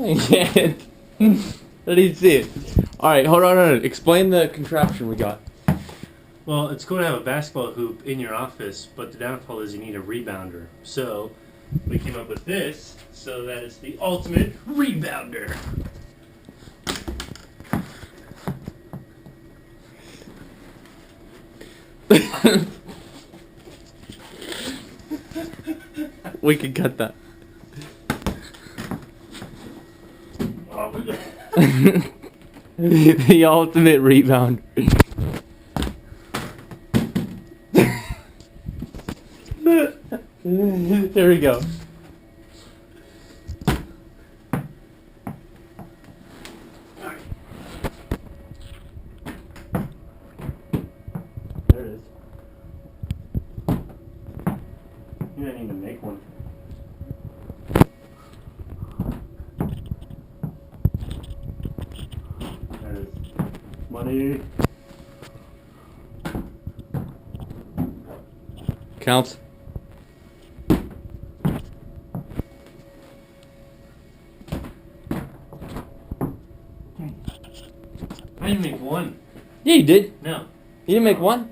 Let me see it. Alright, hold on. Explain the contraption we got. Well, it's cool to have a basketball hoop in your office, but the downfall is you need a rebounder. So, we came up with this, so that it's the ultimate rebounder. We can cut that. The ultimate rebound. There we go. There it is. You didn't even make one. There it is. Money. Counts. I didn't make one. Yeah, you did. No. You didn't make one?